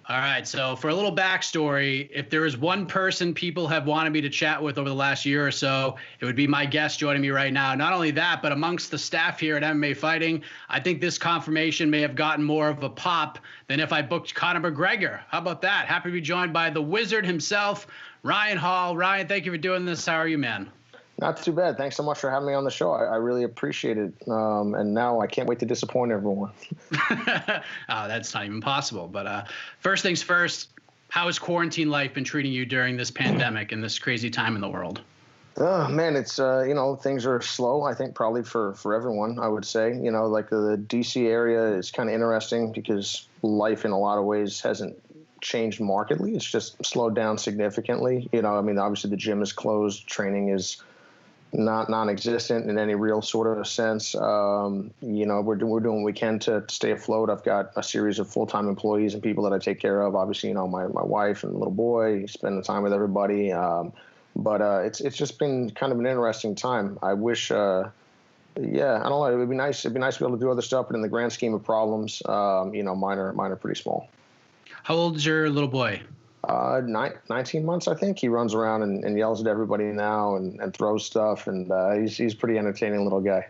All right. So for a little backstory, if there is one person people have wanted me to chat with over the last year or so, it would be my guest joining me right now. Not only that, but amongst the staff here at MMA Fighting, I think this confirmation may have gotten more of a pop than if I booked Conor McGregor. How about that? Happy to be joined by the wizard himself, Ryan Hall. Ryan, thank you for doing this. How are you, man? Not too bad. Thanks so much for having me on the show. I really appreciate it. And now I can't wait to disappoint everyone. That's not even possible. But first things first, how has quarantine life been treating you during this pandemic and this crazy time in the world? Oh, man, it's, things are slow, I think, probably for everyone, I would say. Like the D.C. area is kind of interesting because life in a lot of ways hasn't changed markedly. It's just slowed down significantly. Obviously the gym is closed. Training is not non-existent in any real sort of a sense. We're doing what we can to stay afloat. I've got a series of full-time employees and people that I take care of. Obviously, my wife and little boy, spending time with everybody. But it's just been kind of an interesting time. I wish, I don't know. It would be nice. It'd be nice to be able to do other stuff, but in the grand scheme of problems, mine are pretty small. How old is your little boy? 19 months, I think. He runs around and yells at everybody now and throws stuff, and he's pretty entertaining little guy.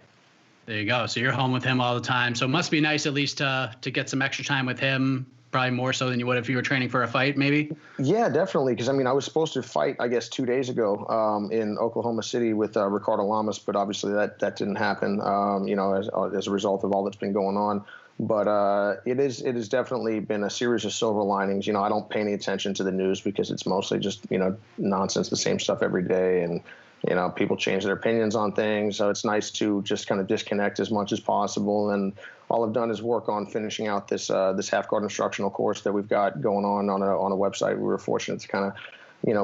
There you go. So you're home with him all the time. So it must be nice at least to get some extra time with him, probably more so than you would if you were training for a fight, maybe? Yeah, definitely. Because, I was supposed to fight, I guess, 2 days ago in Oklahoma City with Ricardo Lamas, but obviously that didn't happen, as a result of all that's been going on. But it has definitely been a series of silver linings. I don't pay any attention to the news because it's mostly just, nonsense, the same stuff every day. And, people change their opinions on things. So it's nice to just kind of disconnect as much as possible. And all I've done is work on finishing out this half guard instructional course that we've got going on a website. We were fortunate to kind of,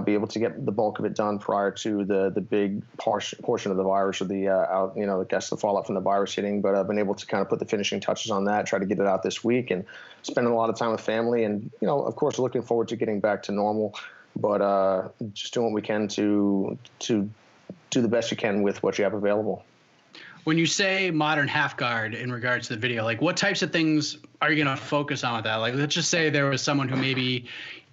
be able to get the bulk of it done prior to the big portion of the virus or I guess the fallout from the virus hitting. But I've been able to kind of put the finishing touches on that, try to get it out this week, and spending a lot of time with family. And, of course, looking forward to getting back to normal, but just doing what we can to do the best you can with what you have available. When you say modern half guard in regards to the video, like what types of things are you going to focus on with that? Like, let's just say there was someone who maybe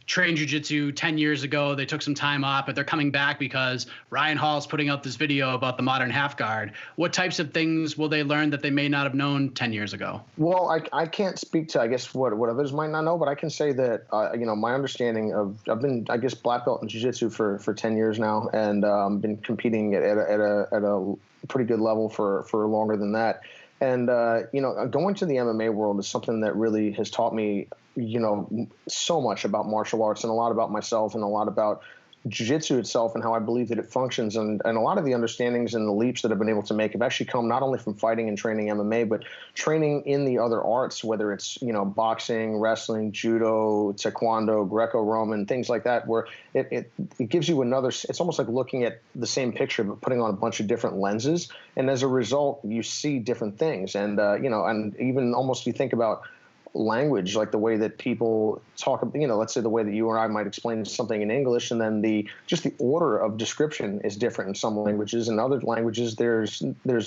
trained jiu-jitsu 10 years ago. They took some time off, but they're coming back because Ryan Hall is putting out this video about the modern half guard. What types of things will they learn that they may not have known 10 years ago? Well, I can't speak to, I guess, what others might not know, but I can say that, my understanding of, I've been, I guess, black belt in jiu-jitsu for 10 years now, and been competing at a pretty good level for longer than that. And, going to the MMA world is something that really has taught me, so much about martial arts and a lot about myself and a lot about jiu-jitsu itself and how I believe that it functions. And a lot of the understandings and the leaps that I've been able to make have actually come not only from fighting and training MMA, but training in the other arts, whether it's, boxing, wrestling, judo, taekwondo, Greco-Roman, things like that, where it gives you it's almost like looking at the same picture, but putting on a bunch of different lenses. And as a result, you see different things. And, and even almost you think about language, like the way that people talk, let's say the way that you or I might explain something in English, and then the order of description is different in some languages. In other languages, there's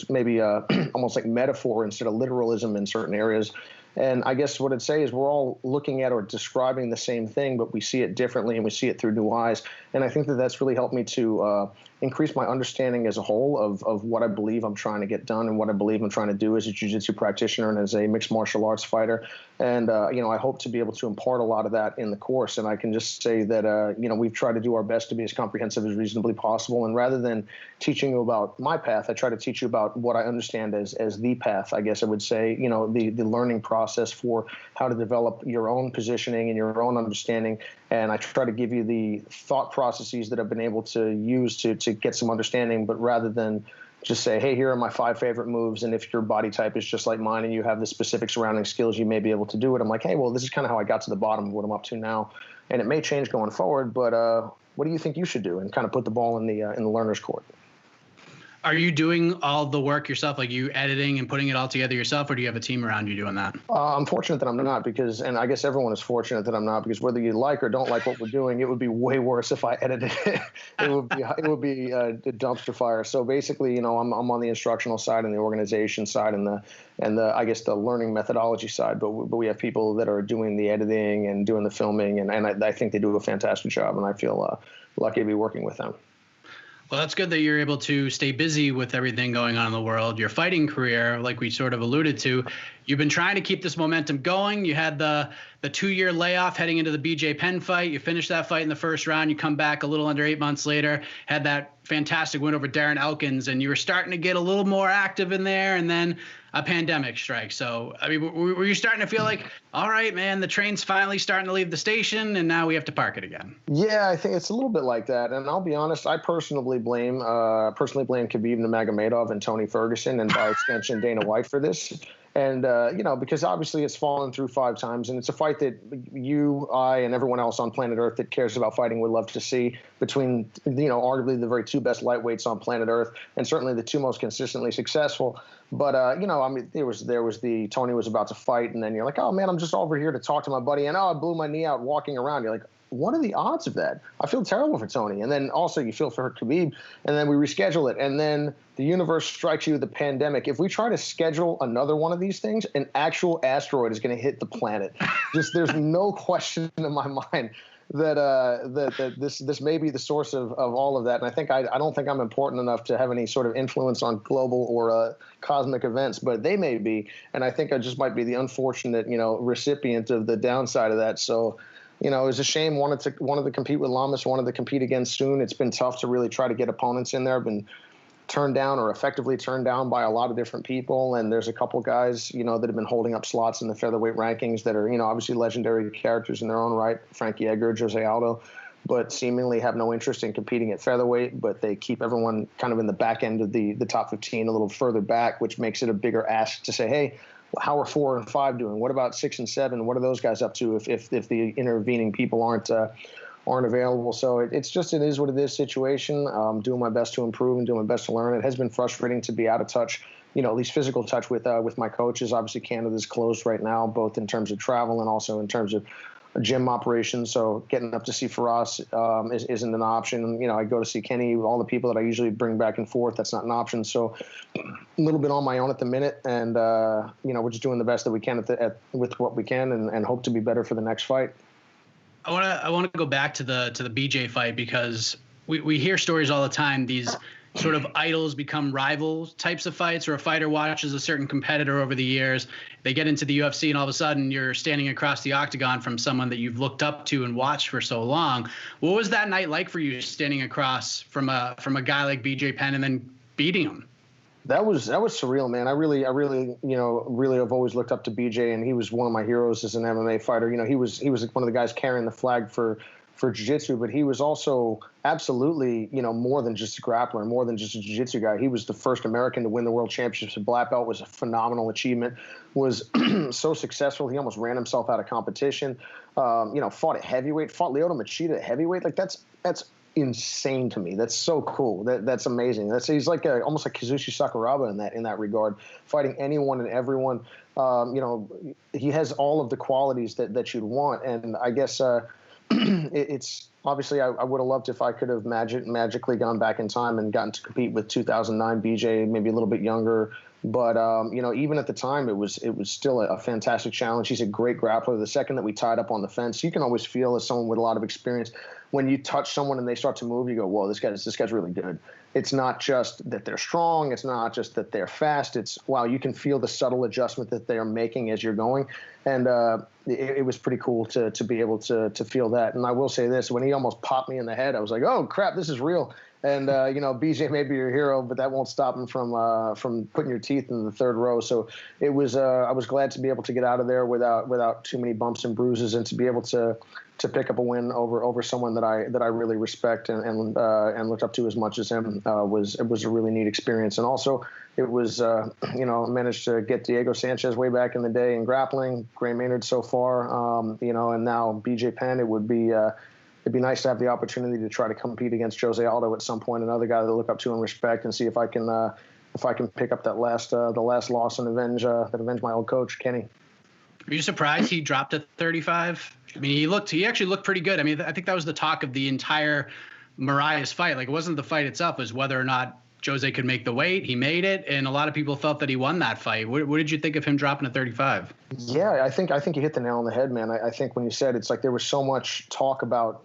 maybe almost like metaphor instead of literalism in certain areas. And I guess what I'd say is we're all looking at or describing the same thing, but we see it differently and we see it through new eyes. And I think that that's really helped me to increase my understanding as a whole of what I believe I'm trying to get done and what I believe I'm trying to do as a jiu-jitsu practitioner and as a mixed martial arts fighter. And, I hope to be able to impart a lot of that in the course. And I can just say that, we've tried to do our best to be as comprehensive as reasonably possible. And rather than teaching you about my path, I try to teach you about what I understand as the path, I guess I would say, the learning process for how to develop your own positioning and your own understanding. And I try to give you the thought processes that I've been able to use to get some understanding, but rather than just say, hey, here are my 5 favorite moves, and if your body type is just like mine and you have the specific surrounding skills, you may be able to do it. I'm like, hey, well, this is kind of how I got to the bottom of what I'm up to now, and it may change going forward, but what do you think you should do? And kind of put the ball in the learner's court. Are you doing all the work yourself, like you editing and putting it all together yourself, or do you have a team around you doing that? I'm fortunate that I'm not because, and I guess everyone is fortunate that I'm not because whether you like or don't like what we're doing, it would be way worse if I edited it. It would be a dumpster fire. So basically, I'm on the instructional side and the organization side and the I guess the learning methodology side. But we have people that are doing the editing and doing the filming, and I think they do a fantastic job, and I feel lucky to be working with them. Well, that's good that you're able to stay busy with everything going on in the world. Your fighting career, like we sort of alluded to, you've been trying to keep this momentum going. You had the 2-year layoff heading into the BJ Penn fight. You finished that fight in the first round. You come back a little under 8 months later, had that fantastic win over Darren Elkins, and you were starting to get a little more active in there, and then a pandemic strikes. So, I mean, were you starting to feel like, all right, man, the train's finally starting to leave the station, and now we have to park it again? Yeah, I think it's a little bit like that. And I'll be honest, I personally blame Khabib Nurmagomedov and Tony Ferguson, and by extension Dana White, for this. And, because obviously it's fallen through 5 times, and it's a fight that you, I, and everyone else on planet Earth that cares about fighting would love to see between, arguably the very 2 best lightweights on planet Earth, and certainly the 2 most consistently successful. But, there was the Tony was about to fight, and then you're like, oh, man, I'm just over here to talk to my buddy, and I blew my knee out walking around. You're like, what are the odds of that? I feel terrible for Tony. And then also you feel for Khabib, and then we reschedule it. And then the universe strikes you with the pandemic. If we try to schedule another one of these things, an actual asteroid is going to hit the planet. There's no question in my mind that this may be the source of all of that. And I think I don't think I'm important enough to have any sort of influence on global or cosmic events, but they may be. And I think I just might be the unfortunate, recipient of the downside of that. So, it was a shame. Wanted to compete with Lamas, wanted to compete again soon. It's been tough to really try to get opponents in there. Been turned down or effectively turned down by a lot of different people. And there's a couple guys, that have been holding up slots in the featherweight rankings that are, obviously legendary characters in their own right. Frankie Edgar, Jose Aldo, but seemingly have no interest in competing at featherweight. But they keep everyone kind of in the back end of the top 15, a little further back, which makes it a bigger ask to say, hey, how are 4 and 5 doing? What about 6 and 7? What are those guys up to if the intervening people aren't available? So it is what it is situation. Doing my best to improve and doing my best to learn. It has been frustrating to be out of touch, at least physical touch with my coaches. Obviously, Canada's closed right now, both in terms of travel and also in terms of gym operations. So getting up to see Firas isn't an option. I go to see Kenny, all the people that I usually bring back and forth. That's not an option. So a little bit on my own at the minute. And, we're just doing the best that we can with what we can and hope to be better for the next fight. I want to go back to the BJ fight because we hear stories all the time. These sort of idols become rivals types of fights, or a fighter watches a certain competitor over the years. They get into the UFC and all of a sudden you're standing across the octagon from someone that you've looked up to and watched for so long. What was that night like for you, standing across from a guy like BJ Penn and then beating him? That was surreal, man. I really, really have always looked up to BJ, and he was one of my heroes as an MMA fighter. He was one of the guys carrying the flag for jiu-jitsu, but he was also absolutely, more than just a grappler, more than just a jiu-jitsu guy. He was the first American to win the world championships at black belt. Was a phenomenal achievement. Was so successful. He almost ran himself out of competition. Fought at heavyweight, fought Lyoto Machida at heavyweight. Like that's insane to me. That's so cool. That's amazing. He's like almost like Kazushi Sakuraba in that regard, fighting anyone and everyone. He has all of the qualities that you'd want. And I guess it's obviously I would have loved if I could have magically gone back in time and gotten to compete with 2009 BJ, maybe a little bit younger. But, even at the time, it was still a fantastic challenge. He's a great grappler. The second that we tied up on the fence, you can always feel as someone with a lot of experience, when you touch someone and they start to move, you go, whoa, this guy's really good. It's not just that they're strong. It's not just that they're fast. It's, wow, you can feel the subtle adjustment that they are making as you're going. And it was pretty cool to be able to feel that. And I will say this, when he almost popped me in the head, I was like, oh, crap, this is real. And, BJ may be your hero, but that won't stop him from putting your teeth in the third row. So it was, I was glad to be able to get out of there without too many bumps and bruises, and to be able to pick up a win over someone that I really respect and looked up to as much as him. It was a really neat experience. And also it was, managed to get Diego Sanchez way back in the day in grappling, Gray Maynard so far, and now BJ Penn. It would be, it'd be nice to have the opportunity to try to compete against Jose Aldo at some point, another guy that I look up to and respect, and see if I can pick up that the last loss and avenge my old coach, Kenny. Are you surprised he dropped at 35? I mean, he actually looked pretty good. I mean, I think that was the talk of the entire Mariah's fight. Like, it wasn't the fight itself, it was whether or not Jose could make the weight. He made it, and a lot of people felt that he won that fight. What did you think of him dropping to 35? Yeah, I think you hit the nail on the head, man. I think when you said, it's like there was so much talk about,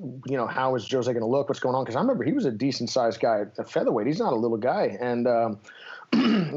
how is Jose going to look, what's going on? Because I remember he was a decent-sized guy at featherweight. He's not a little guy, and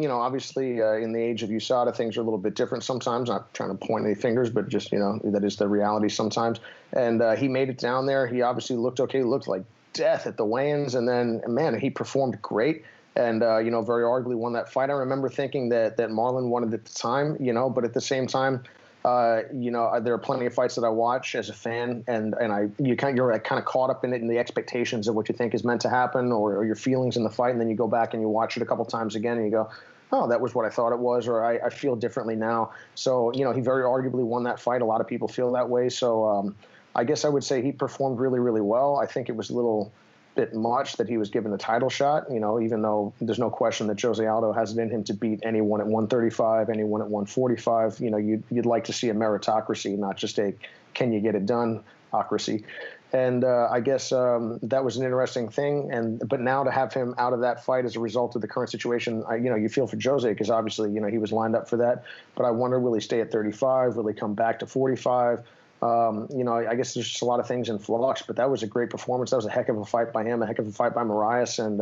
obviously in the age of USADA, things are a little bit different sometimes. Not trying to point any fingers, but just, that is the reality sometimes. And he made it down there. He obviously looked okay, looked like death at the weigh-ins. And then, man, he performed great and, very arguably won that fight. I remember thinking that Marlon won it at the time, but at the same time, there are plenty of fights that I watch as a fan, and you're kind of caught up in it, in the expectations of what you think is meant to happen, or your feelings in the fight, and then you go back and you watch it a couple times again, and you go, oh, that was what I thought it was, or I feel differently now. So, he very arguably won that fight. A lot of people feel that way. So I guess I would say he performed really, really well. I think it was a little bit much that he was given the title shot, even though there's no question that Jose Aldo has it in him to beat anyone at 135, anyone at 145. You'd like to see a meritocracy, not just a can you get it done-ocracy. And I guess that was an interesting thing. But now to have him out of that fight as a result of the current situation, you feel for Jose, because obviously, he was lined up for that. But I wonder, will he stay at 35? Will he come back to 45? I guess there's just a lot of things in flux, but that was a great performance. That was a heck of a fight by him, a heck of a fight by Marias. And,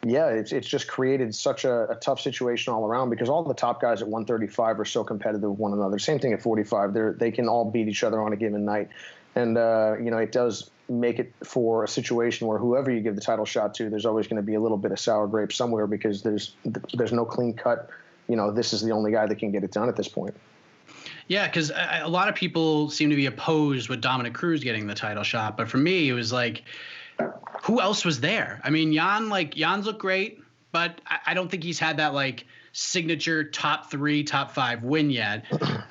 it's just created such a tough situation all around, because all the top guys at 135 are so competitive with one another. Same thing at 45. They can all beat each other on a given night. And, it does make it for a situation where whoever you give the title shot to, there's always going to be a little bit of sour grapes somewhere, because there's no clean cut, this is the only guy that can get it done at this point. Yeah, because a lot of people seem to be opposed with Dominic Cruz getting the title shot. But for me, it was like, who else was there? I mean, Jan's looked great, but I don't think he's had that, signature top 3, top 5 win yet.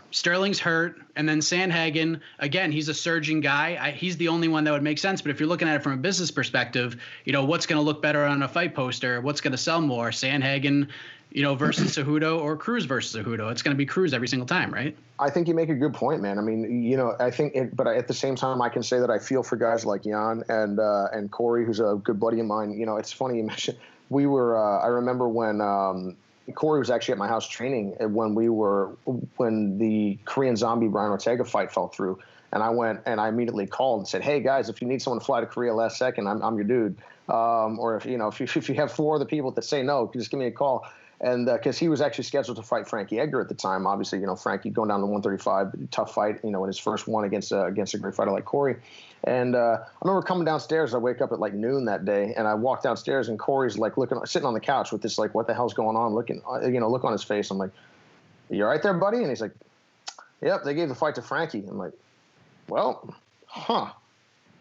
Sterling's hurt. And then Sandhagen, again, he's a surging guy. He's the only one that would make sense. But if you're looking at it from a business perspective, what's going to look better on a fight poster? What's going to sell more? Sandhagen, versus Cejudo, or Cruz versus Cejudo? It's going to be Cruz every single time, right? I think you make a good point, man. I mean, I think but at the same time, I can say that I feel for guys like Jan and Corey, who's a good buddy of mine. It's funny you mentioned, I remember when Corey was actually at my house training when the Korean Zombie Brian Ortega fight fell through. And I went and I immediately called and said, hey guys, if you need someone to fly to Korea last second, I'm your dude. Or if you have 4 other people that say no, just give me a call. And because he was actually scheduled to fight Frankie Edgar at the time. Obviously, Frankie going down to 135, tough fight, in his first one against a great fighter like Corey. And I remember coming downstairs. I wake up at noon that day, and I walk downstairs, and Corey's sitting on the couch with this what the hell's going on, look on his face. I'm like, you all right there, buddy? And he's like, yep, they gave the fight to Frankie. I'm like, well, huh.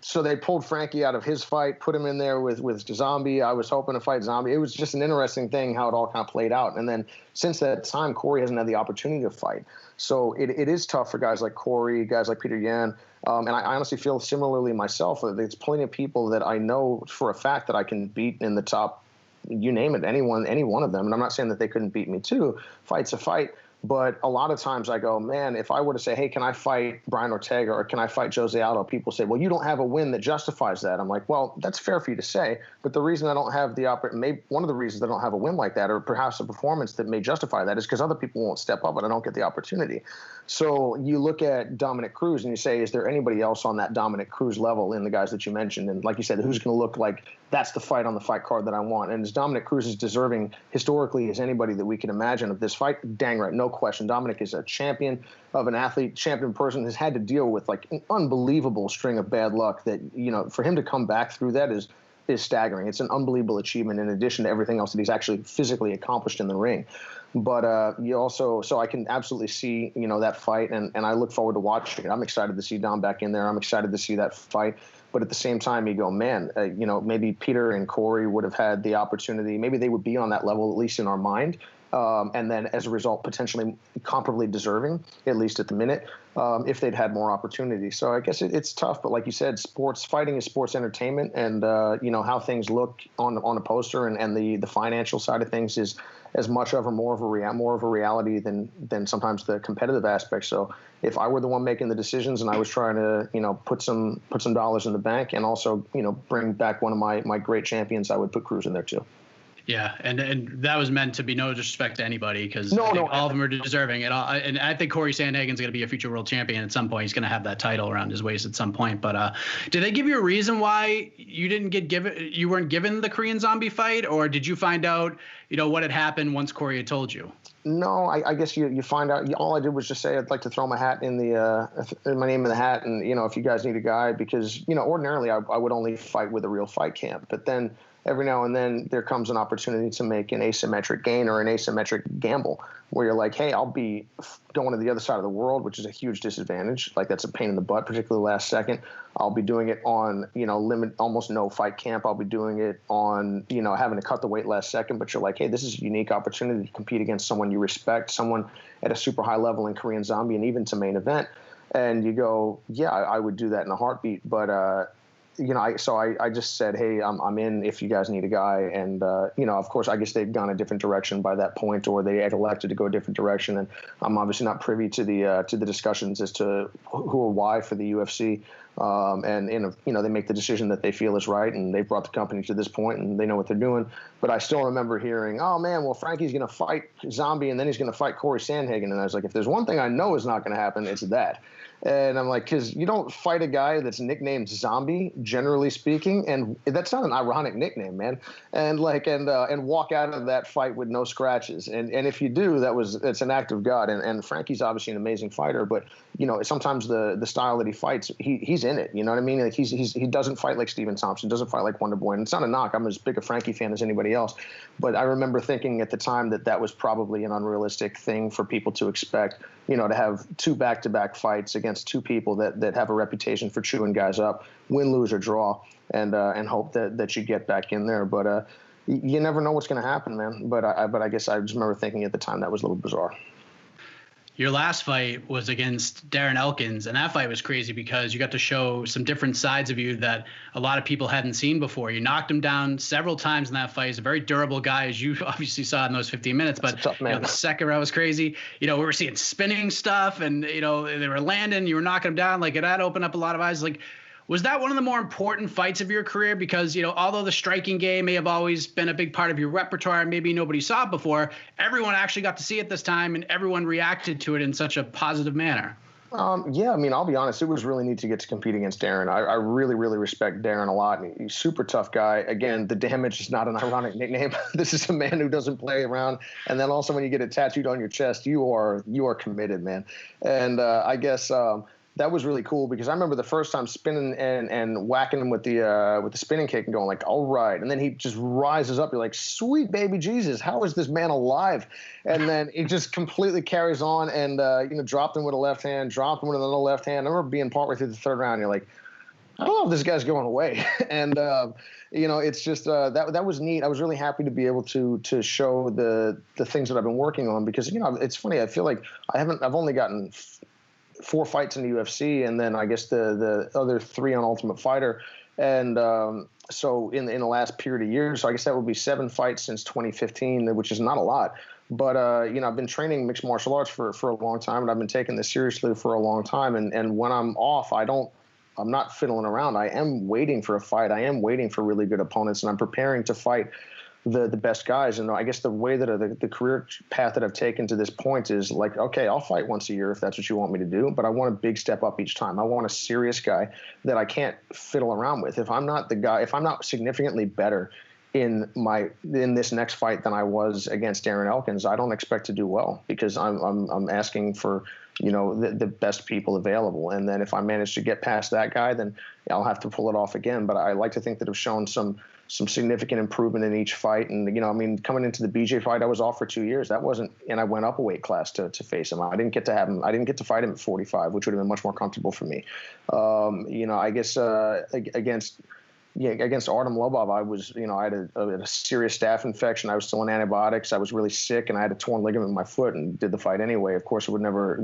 So they pulled Frankie out of his fight, put him in there with Zombie. I was hoping to fight Zombie. It was just an interesting thing how it all kind of played out. And then since that time, Corey hasn't had the opportunity to fight. So it is tough for guys like Corey, guys like Peter Yan. And I honestly feel similarly myself. There's plenty of people that I know for a fact that I can beat in the top, you name it, any one of them. And I'm not saying that they couldn't beat me too. Fight's a fight. But a lot of times I go, man, if I were to say, hey, can I fight Brian Ortega or can I fight Jose Aldo? People say, well, you don't have a win that justifies that. I'm like, well, that's fair for you to say. But the reason I don't have one of the reasons I don't have a win like that, or perhaps a performance that may justify that, is because other people won't step up and I don't get the opportunity. So you look at Dominic Cruz and you say, is there anybody else on that Dominic Cruz level in the guys that you mentioned? And like you said, who's going to look like that's the fight on the fight card that I want? And is Dominic Cruz as deserving historically as anybody that we can imagine of this fight? Dang right, no question. Dominic is a champion of an athlete, champion person, has had to deal with an unbelievable string of bad luck that, for him to come back through that is staggering. It's an unbelievable achievement in addition to everything else that he's actually physically accomplished in the ring. But so I can absolutely see, that fight, and I look forward to watching it. I'm excited to see Dom back in there. I'm excited to see that fight. But at the same time, you go, man, maybe Peter and Corey would have had the opportunity. Maybe they would be on that level, at least in our mind. and then as a result, potentially comparably deserving, at least at the minute, if they'd had more opportunity. So I guess it's tough, but like you said, fighting is sports entertainment, and how things look on a poster and the financial side of things is as much of or more of a reality than sometimes the competitive aspect. So if I were the one making the decisions and I was trying to put some dollars in the bank and also bring back one of my great champions, I would put Cruz in there too. Yeah, and that was meant to be no disrespect to anybody, because all of them are deserving. And I think Corey Sandhagen's going to be a future world champion at some point. He's going to have that title around his waist at some point. But did they give you a reason why you weren't given the Korean Zombie fight, or did you find out what had happened once Corey had told you? No, I guess you find out. All I did was just say I'd like to throw my hat in my name in the hat, and if you guys need a guy, because ordinarily I would only fight with a real fight camp, but then every now and then there comes an opportunity to make an asymmetric gain or an asymmetric gamble where you're like, hey, I'll be going to the other side of the world, which is a huge disadvantage. Like, that's a pain in the butt, particularly last second. I'll be doing it on, almost no fight camp. I'll be doing it on, having to cut the weight last second. But you're like, hey, this is a unique opportunity to compete against someone you respect, someone at a super high level in Korean Zombie and even to main event. And you go, yeah, I would do that in a heartbeat. But, I just said, hey, I'm in if you guys need a guy. And, of course, I guess they'd gone a different direction by that point, or they had elected to go a different direction. And I'm obviously not privy to the discussions as to who or why for the UFC. They make the decision that they feel is right, and they've brought the company to this point, and they know what they're doing. But I still remember hearing, oh, man, well, Frankie's going to fight Zombie, and then he's going to fight Corey Sandhagen. And I was like, if there's one thing I know is not going to happen, it's that. And I'm like, because you don't fight a guy that's nicknamed Zombie, generally speaking, and that's not an ironic nickname, man. And walk out of that fight with no scratches. And if you do, it's an act of God. And Frankie's obviously an amazing fighter, but sometimes the style that he fights, he's in it. You know what I mean? Like he doesn't fight like Stephen Thompson, doesn't fight like Wonder Boy. And it's not a knock. I'm as big a Frankie fan as anybody else. But I remember thinking at the time that was probably an unrealistic thing for people to expect. To have two back-to-back fights against two people that have a reputation for chewing guys up, win, lose, or draw, and hope that you get back in there. But you never know what's going to happen, man. But I guess I just remember thinking at the time that was a little bizarre. Your last fight was against Darren Elkins, and that fight was crazy because you got to show some different sides of you that a lot of people hadn't seen before. You knocked him down several times in that fight. He's a very durable guy, as you obviously saw in those 15 minutes. But the second round was crazy. We were seeing spinning stuff, and they were landing. You were knocking him down. Like, it had opened up a lot of eyes. Like, was that one of the more important fights of your career? Because, although the striking game may have always been a big part of your repertoire and maybe nobody saw it before, everyone actually got to see it this time, and everyone reacted to it in such a positive manner. Yeah, I mean, I'll be honest. It was really neat to get to compete against Darren. I really, really respect Darren a lot. He's a super tough guy. Again, the damage is not an ironic nickname. This is a man who doesn't play around. And then also when you get it tattooed on your chest, you are committed, man. And I guess that was really cool because I remember the first time spinning and whacking him with the spinning kick and going like, all right. And then he just rises up. You're like, sweet baby Jesus, how is this man alive? And then it just completely carries on and, dropped him with a left hand, dropped him with another left hand. I remember being partway through the third round. You're like, I don't know if this guy's going away. And, it's just that was neat. I was really happy to be able to show the things that I've been working on because, it's funny. I feel like I've only gotten 4 fights in the UFC, and then I guess the other 3 on Ultimate Fighter, and so in the last period of years, so I guess that would be 7 fights since 2015, which is not a lot. But I've been training mixed martial arts for a long time, and I've been taking this seriously for a long time. And when I'm off, I'm not fiddling around. I am waiting for a fight. I am waiting for really good opponents, and I'm preparing to fight the best guys. And I guess the way that the career path that I've taken to this point is like, okay, I'll fight once a year if that's what you want me to do, but I want a big step up each time. I want a serious guy that I can't fiddle around with. If I'm not significantly better in this next fight than I was against Darren Elkins, I don't expect to do well because I'm asking for the best people available. And then if I manage to get past that guy, then I'll have to pull it off again. But I like to think that I've shown some significant improvement in each fight. And, coming into the BJ fight, I was off for 2 years. And I went up a weight class to face him. I didn't get to fight him at 45, which would have been much more comfortable for me. I guess against yeah, against Artem Lobov, I was, I had a serious staph infection. I was still on antibiotics. I was really sick, and I had a torn ligament in my foot, and did the fight anyway. Of course, it would never,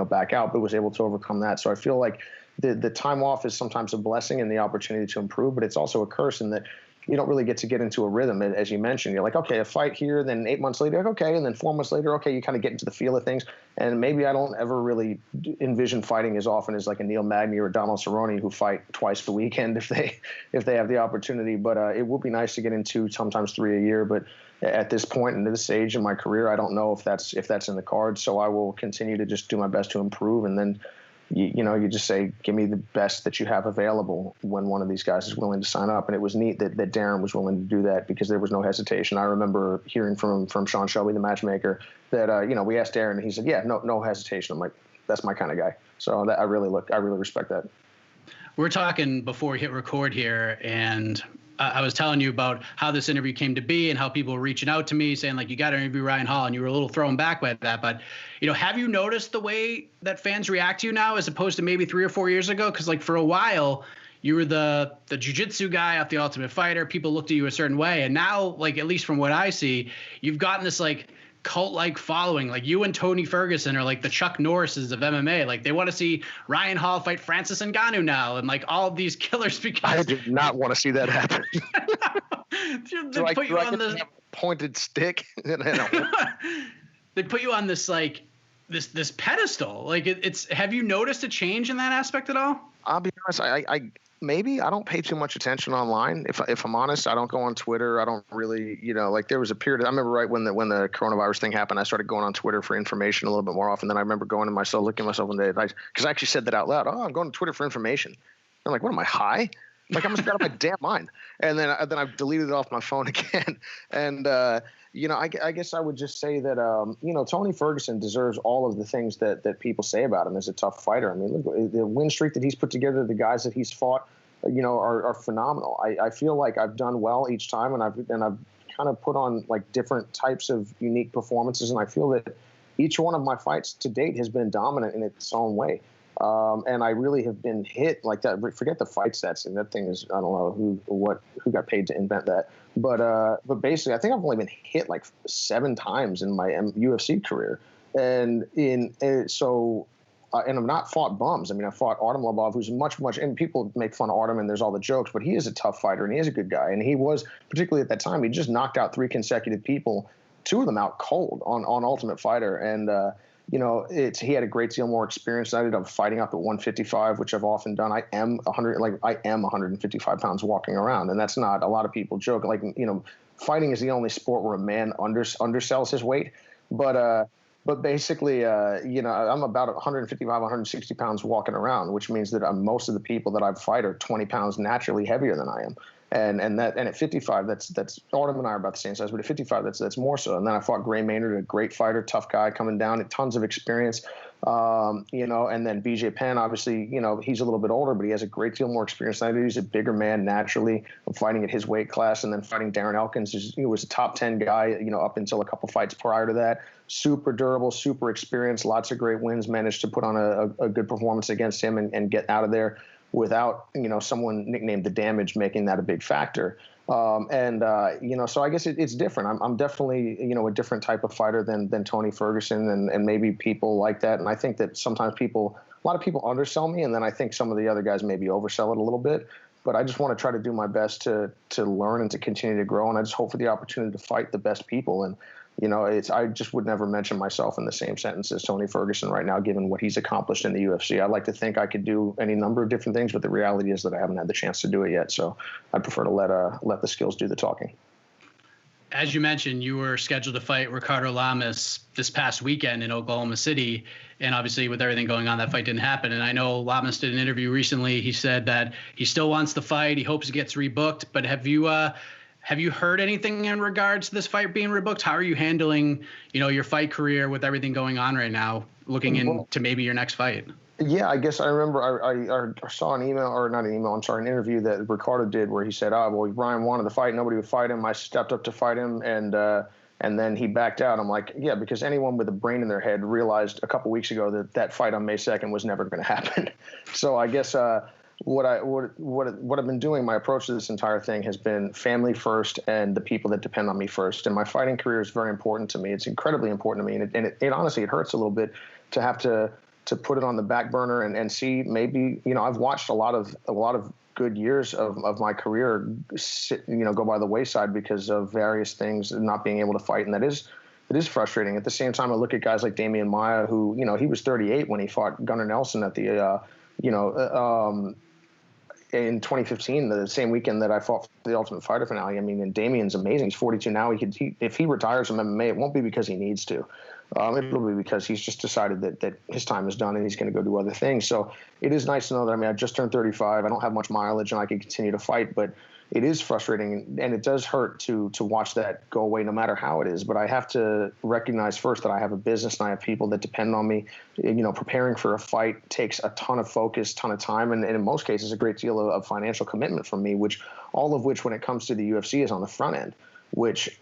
back out, but was able to overcome that. So I feel like the time off is sometimes a blessing and the opportunity to improve, but it's also a curse in that you don't really get to get into a rhythm. As you mentioned, you're like, okay, a fight here, then 8 months later, okay, and then 4 months later, okay, you kind of get into the feel of things. And maybe I don't ever really envision fighting as often as like a Neil Magny or Donald Cerrone, who fight twice a weekend if they have the opportunity. But it would be nice to get into sometimes 3 a year. But at this point and at this age in my career, I don't know if that's in the cards. So I will continue to just do my best to improve, and then you just say, give me the best that you have available when one of these guys is willing to sign up. And it was neat that Darren was willing to do that, because there was no hesitation. I remember hearing from Sean Shelby, the matchmaker, that, we asked Darren, and he said, yeah, no hesitation. I'm like, that's my kind of guy. So I really respect that. We're talking before we hit record here, and I was telling you about how this interview came to be and how people were reaching out to me saying, like, you got to interview Ryan Hall, and you were a little thrown back by that. But, have you noticed the way that fans react to you now as opposed to maybe 3 or 4 years ago? Because, like, for a while, you were the jiu-jitsu guy off The Ultimate Fighter. People looked at you a certain way. And now, like, at least from what I see, you've gotten this, like, cult-like following. Like, you and Tony Ferguson are like the Chuck Norrises of MMA. Like, they want to see Ryan Hall fight Francis Ngannou now, and like all of these killers. Because I did not want to see that happen. They put you on the pointed stick. They put you on this like this pedestal. Like, it's. Have you noticed a change in that aspect at all? I'll be honest. Maybe I don't pay too much attention online. If I'm honest, I don't go on Twitter. I don't really, like there was a period. I remember right when the coronavirus thing happened, I started going on Twitter for information a little bit more often. Then I remember going to myself, looking at myself one day, because I actually said that out loud. Oh, I'm going to Twitter for information. I'm like, what am I, high? Like, I must have got out of my damn mind. And then I've deleted it off my phone again. And I guess I would just say that Tony Ferguson deserves all of the things that people say about him as a tough fighter. I mean, look, the win streak that he's put together, the guys that he's fought, are phenomenal. I feel like I've done well each time, and I've kind of put on like different types of unique performances, and I feel that each one of my fights to date has been dominant in its own way. And I really have been hit like that. Forget the fight stats, and that thing is, I don't know who got paid to invent that. But basically, I think I've only been hit like 7 times in my UFC career, and and I've not fought bums. I mean, I fought Artem Lobov, who's much, and people make fun of Artem, and there's all the jokes, but he is a tough fighter, and he is a good guy. And he was, particularly at that time, he just knocked out 3 consecutive people, 2 of them out cold on Ultimate Fighter. And, he had a great deal more experience than I did. I'm fighting up at 155, which I've often done. I am 155 pounds walking around, and that's not, a lot of people joke, like, fighting is the only sport where a man undersells his weight. But basically, I'm about 155, 160 pounds walking around, which means that most of the people that I've fight are 20 pounds naturally heavier than I am. And at 55, that's Artem and I are about the same size, but at 55, that's more so. And then I fought Gray Maynard, a great fighter, tough guy coming down, tons of experience. And then BJ Penn, obviously, he's a little bit older, but he has a great deal more experience than I do. He's a bigger man naturally. I'm fighting at his weight class, and then fighting Darren Elkins, who was a top 10 guy, up until a couple fights prior to that. Super durable, super experienced, lots of great wins, managed to put on a good performance against him and get out of there without, someone nicknamed The Damage making that a big factor. So I guess it's different. I'm definitely, a different type of fighter than Tony Ferguson, and maybe people like that. And I think that sometimes a lot of people undersell me, and then I think some of the other guys maybe oversell it a little bit. But I just want to try to do my best to learn and to continue to grow. And I just hope for the opportunity to fight the best people. And, I just would never mention myself in the same sentence as Tony Ferguson right now, given what he's accomplished in the UFC. I'd like to think I could do any number of different things, but the reality is that I haven't had the chance to do it yet. So I prefer to let the skills do the talking. As you mentioned, you were scheduled to fight Ricardo Lamas this past weekend in Oklahoma City. And obviously with everything going on, that fight didn't happen. And I know Lamas did an interview recently. He said that he still wants the fight. He hopes it gets rebooked. But have you heard anything in regards to this fight being rebooked? How are you handling, your fight career with everything going on right now, looking into maybe your next fight? Yeah, I guess I remember I saw an interview that Ricardo did where he said, Ryan wanted to fight. Nobody would fight him. I stepped up to fight him, and then he backed out. I'm like, yeah, because anyone with a brain in their head realized a couple weeks ago that fight on May 2nd was never going to happen. So I guess what I've been doing, my approach to this entire thing has been family first and the people that depend on me first. And my fighting career is very important to me. It's incredibly important to me. And it honestly, it hurts a little bit to have to put it on the back burner and see maybe, I've watched a lot of good years of my career, go by the wayside because of various things, not being able to fight. And it is frustrating. At the same time, I look at guys like Damian Maia, who, he was 38 when he fought Gunnar Nelson at the, in 2015, the same weekend that I fought for the Ultimate Fighter finale. I mean, and Damian's amazing. He's 42 now. If he retires from MMA, it won't be because he needs to. It'll be because he's just decided that his time is done and he's going to go do other things. So it is nice to know that, I just turned 35. I don't have much mileage and I can continue to fight, but it is frustrating and it does hurt to watch that go away no matter how it is. But I have to recognize first that I have a business and I have people that depend on me. Preparing for a fight takes a ton of focus, ton of time, and in most cases, a great deal of financial commitment from me, all of which when it comes to the UFC is on the front end, which,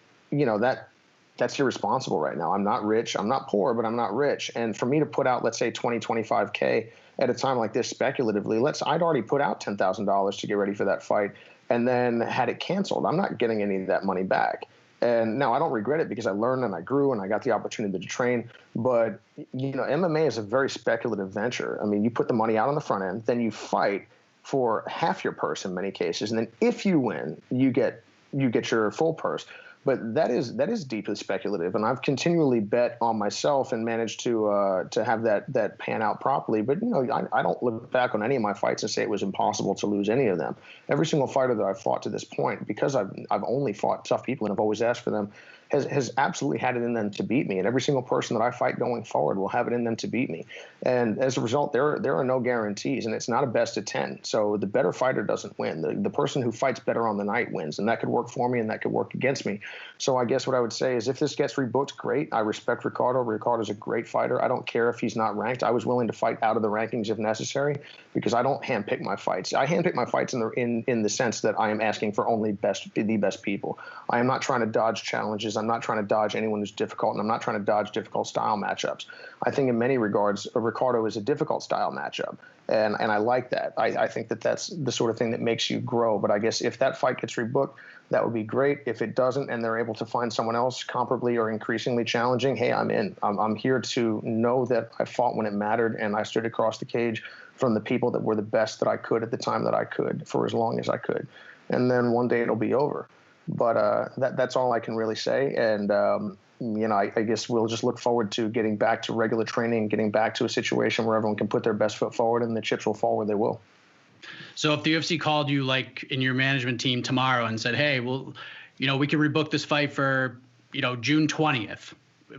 that's irresponsible right now. I'm not rich. I'm not poor, but I'm not rich. And for me to put out, let's say 20, 25K at a time like this speculatively, I'd already put out $10,000 to get ready for that fight and then had it canceled. I'm not getting any of that money back. And now I don't regret it because I learned and I grew and I got the opportunity to train. But, MMA is a very speculative venture. I mean, you put the money out on the front end, then you fight for half your purse in many cases. And then if you win, you get your full purse. But that is deeply speculative, and I've continually bet on myself and managed to have that pan out properly. But I don't look back on any of my fights and say it was impossible to lose any of them. Every single fighter that I've fought to this point, because I've only fought tough people and I've always asked for them, has absolutely had it in them to beat me. And every single person that I fight going forward will have it in them to beat me. And as a result, there are no guarantees, and it's not a best of 10. So the better fighter doesn't win. The person who fights better on the night wins, and that could work for me and that could work against me. So I guess what I would say is if this gets rebooked, great. I respect Ricardo. Ricardo's a great fighter. I don't care if he's not ranked. I was willing to fight out of the rankings if necessary because I don't handpick my fights. I handpick my fights in the sense that I am asking for only the best people. I am not trying to dodge challenges. I'm not trying to dodge anyone who's difficult, and I'm not trying to dodge difficult style matchups. I think in many regards, Ricardo is a difficult style matchup, and I like that. I think that's the sort of thing that makes you grow. But I guess if that fight gets rebooked, that would be great. If it doesn't and they're able to find someone else comparably or increasingly challenging, hey, I'm in. I'm here to know that I fought when it mattered and I stood across the cage from the people that were the best that I could at the time that I could for as long as I could. And then one day it'll be over. But that's all I can really say. And, I guess we'll just look forward to getting back to regular training, getting back to a situation where everyone can put their best foot forward and the chips will fall where they will. So if the UFC called you like in your management team tomorrow and said, hey, well, we can rebook this fight for, June 20th,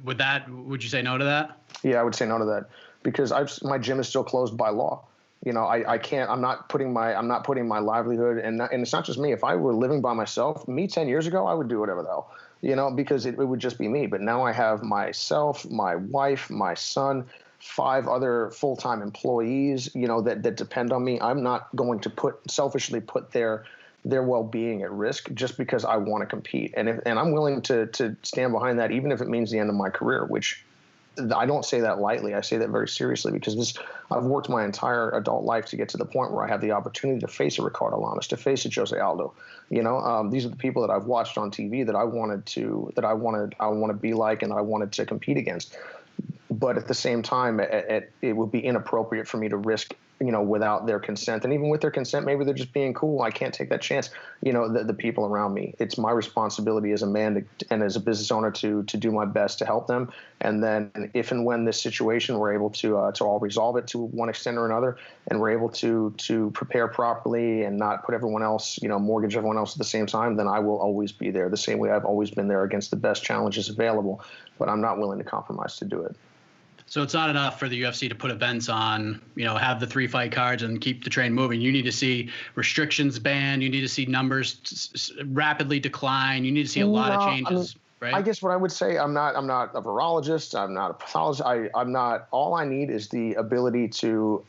would you say no to that? Yeah, I would say no to that because my gym is still closed by law. I can't, I'm not putting my livelihood and it's not just me. If I were living by myself, 10 years ago, I would do whatever the hell, because it would just be me. But now I have myself, my wife, my son, 5 other full-time employees, that depend on me. I'm not going to selfishly put their well-being at risk just because I want to compete. And I'm willing to stand behind that, even if it means the end of my career, which I don't say that lightly. I say that very seriously because I've worked my entire adult life to get to the point where I have the opportunity to face a Ricardo Lamas, to face a Jose Aldo. These are the people that I've watched on TV that I want to be like and that I wanted to compete against. But at the same time, it would be inappropriate for me to risk, without their consent. And even with their consent, maybe they're just being cool. I can't take that chance. The people around me. It's my responsibility as a man and as a business owner to do my best to help them. And then if and when this situation, we're able to all resolve it to one extent or another, and we're able to prepare properly and not put everyone else, mortgage everyone else at the same time, then I will always be there the same way I've always been there against the best challenges available. But I'm not willing to compromise to do it. So it's not enough for the UFC to put events on, have the 3 fight cards and keep the train moving. You need to see restrictions banned. You need to see numbers rapidly decline. You need to see a lot of changes, right? I guess what I would say, I'm not a virologist. I'm not a pathologist. I'm not. All I need is the ability to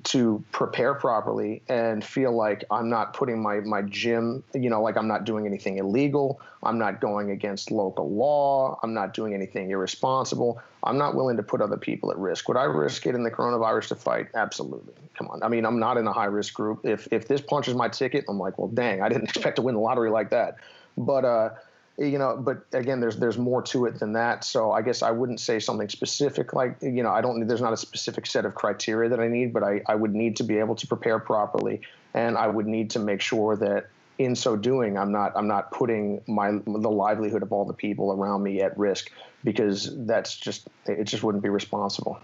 to prepare properly and feel like I'm not putting my gym, like I'm not doing anything illegal. I'm not going against local law. I'm not doing anything irresponsible. I'm not willing to put other people at risk. Would I risk getting the coronavirus to fight? Absolutely. Come on. I mean, I'm not in a high risk group. If this punches my ticket, I'm like, well, dang, I didn't expect to win the lottery like that. But, but again, there's more to it than that. So I guess I wouldn't say something specific like, there's not a specific set of criteria that I need, but I would need to be able to prepare properly. And I would need to make sure that in so doing, I'm not putting the livelihood of all the people around me at risk, because it just wouldn't be responsible.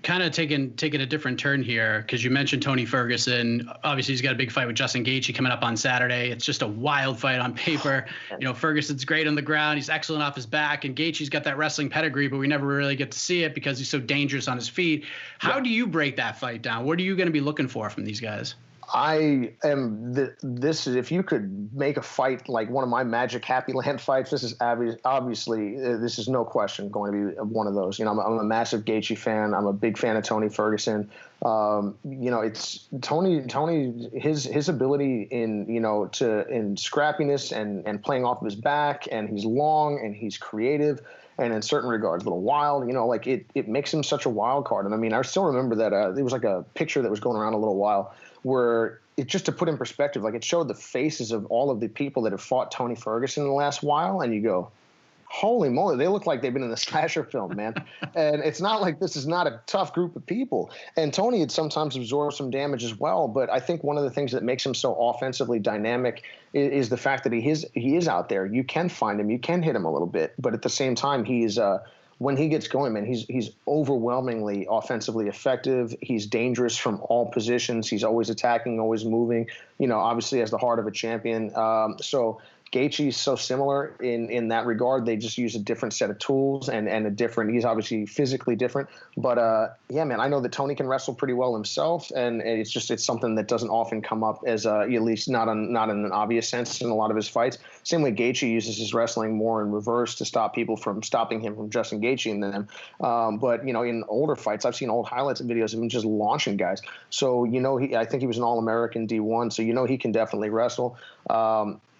Kind of taking a different turn here, because you mentioned Tony Ferguson. Obviously, he's got a big fight with Justin Gaethje coming up on Saturday. It's just a wild fight on paper. Ferguson's great on the ground. He's excellent off his back, and Gaethje's got that wrestling pedigree, but we never really get to see it because he's so dangerous on his feet. How do you break that fight down? What are you going to be looking for from these guys? I am this is, if you could make a fight like one of my Magic Happy Land fights, this is obviously this is no question going to be one of those. I'm a massive Gaethje fan. I'm a big fan of Tony Ferguson. It's Tony his ability in scrappiness and playing off of his back, and he's long and he's creative. And in certain regards, a little wild, it makes him such a wild card. And I mean, I still remember that there was like a picture that was going around a little while where it, just to put in perspective, like it showed the faces of all of the people that have fought Tony Ferguson in the last while. And you go, holy moly, they look like they've been in a slasher film, man. And it's not like this is not a tough group of people. And Tony had sometimes absorbed some damage as well. But I think one of the things that makes him so offensively dynamic is the fact that he is out there. You can find him. You can hit him a little bit. But at the same time, he's when he gets going, man, he's overwhelmingly offensively effective. He's dangerous from all positions. He's always attacking, always moving, obviously has the heart of a champion. So Gaethje is so similar in that regard. They just use a different set of tools and he's obviously physically different. But yeah, man, I know that Tony can wrestle pretty well himself, and it's something that doesn't often come up as at least not in an obvious sense in a lot of his fights. Same way Gaethje uses his wrestling more in reverse to stop people from stopping him from Justin Gaethje and them. But in older fights, I've seen old highlights and videos of him just launching guys. So I think he was an All-American D1, so he can definitely wrestle.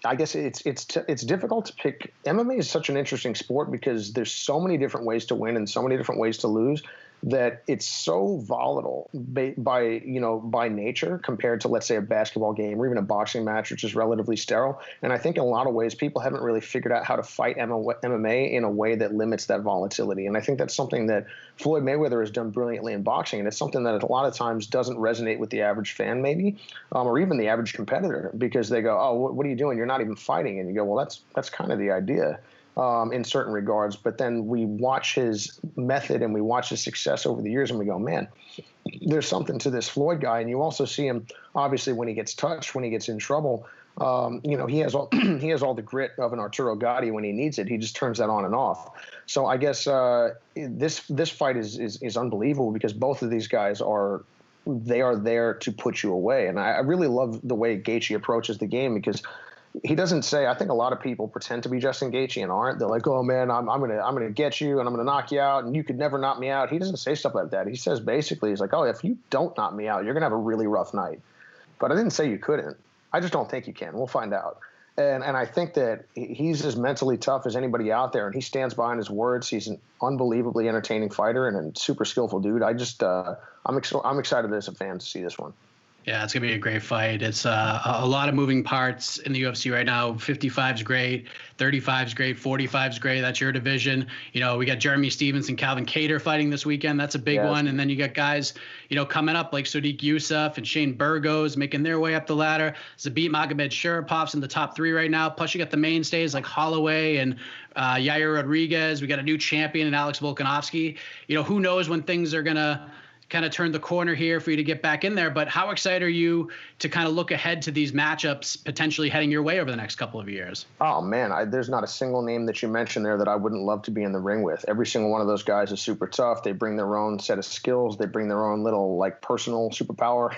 I guess it's difficult to pick. MMA is such an interesting sport because there's so many different ways to win and so many different ways to lose that it's so volatile by nature compared to, let's say, a basketball game or even a boxing match, which is relatively sterile. And I think in a lot of ways people haven't really figured out how to fight MMA in a way that limits that volatility. And I think that's something that Floyd Mayweather has done brilliantly in boxing. And it's something that a lot of times doesn't resonate with the average fan maybe, or even the average competitor, because they go, oh, what are you doing? You're not even fighting. And you go, well, that's kind of the idea. In certain regards, but then we watch his method and we watch his success over the years and we go, man, there's something to this Floyd guy. And you also see him, obviously, when he gets touched, when he gets in trouble, he has all the grit of an Arturo Gatti when he needs it. He just turns that on and off. So I guess this fight is unbelievable because both of these guys are there to put you away. And I really love the way Gaethje approaches the game because he doesn't say. I think a lot of people pretend to be Justin Gaethje and aren't. They're like, "Oh man, I'm gonna get you and I'm gonna knock you out and you could never knock me out." He doesn't say stuff like that. He says basically, he's like, "Oh, if you don't knock me out, you're gonna have a really rough night." But I didn't say you couldn't. I just don't think you can. We'll find out. And I think that he's as mentally tough as anybody out there, and he stands behind his words. He's an unbelievably entertaining fighter and a super skillful dude. I'm excited as a fan to see this one. Yeah, it's going to be a great fight. It's a lot of moving parts in the UFC right now. 55 is great. 35 is great. 45 is great. That's your division. We got Jeremy Stevens and Calvin Kattar fighting this weekend. That's a big one. And then you got guys, coming up like Sodiq Yusuff and Shane Burgos making their way up the ladder. Zabit Magomedsharipov in the top 3 right now. Plus you got the mainstays like Holloway and Yair Rodriguez. We got a new champion in Alex Volkanovski. Who knows when things are going to kind of turn the corner here for you to get back in there. But how excited are you to kind of look ahead to these matchups potentially heading your way over the next couple of years? Oh, man, there's not a single name that you mentioned there that I wouldn't love to be in the ring with. Every single one of those guys is super tough. They bring their own set of skills. They bring their own little personal superpower.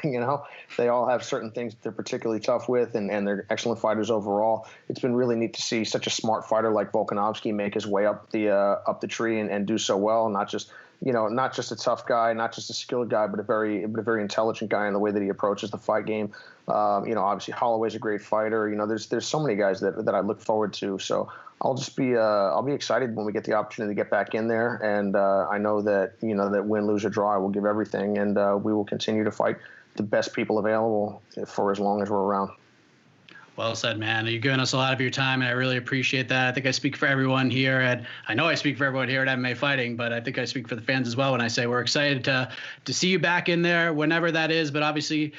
They all have certain things that they're particularly tough with, and they're excellent fighters overall. It's been really neat to see such a smart fighter like Volkanovski make his way up the tree and do so well, not just not just a tough guy, not just a skilled guy, but a very intelligent guy in the way that he approaches the fight game. Obviously Holloway's a great fighter. There's so many guys that I look forward to. So I'll be excited when we get the opportunity to get back in there. And I know that, that win, lose, or draw, I will give everything. And we will continue to fight the best people available for as long as we're around. Well said, man. You're giving us a lot of your time, and I really appreciate that. I think I speak for everyone here, and I know I speak for everyone here at MMA Fighting, but I think I speak for the fans as well when I say we're excited to see you back in there whenever that is. But obviously,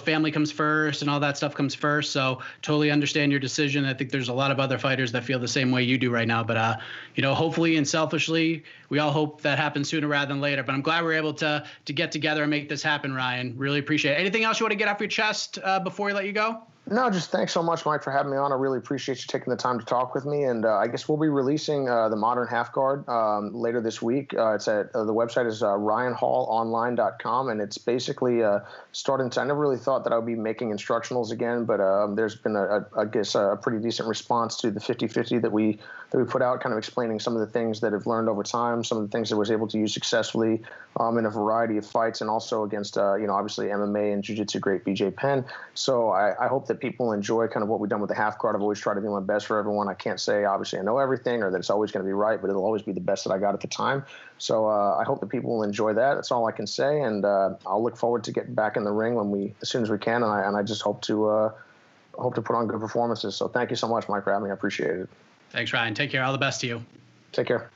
family comes first and all that stuff comes first. So totally understand your decision. I think there's a lot of other fighters that feel the same way you do right now. But, hopefully and selfishly, we all hope that happens sooner rather than later. But I'm glad we're able to get together and make this happen, Ryan. Really appreciate it. Anything else you want to get off your chest before we let you go? No, just thanks so much, Mike, for having me on. I really appreciate you taking the time to talk with me. And I guess we'll be releasing the Modern Half Guard later this week. It's at the website is ryanhallonline.com, and it's basically starting to. I never really thought that I would be making instructionals again, but there's been a pretty decent response to the 50-50 that we put out, kind of explaining some of the things that I've learned over time, some of the things I was able to use successfully in a variety of fights, and also against obviously MMA and jiu-jitsu great BJ Penn. So I hope that people enjoy kind of what we've done with the half guard. I've always tried to do my best for everyone. I can't say obviously I know everything or that it's always going to be right, but it'll always be the best that I got at the time. So I hope that people will enjoy that. That's all I can say, and I'll look forward to getting back in the ring as soon as we can. And I just hope to put on good performances. So thank you so much, Mike, for having me. I appreciate it. Thanks, Ryan. Take care. All the best to you. Take care.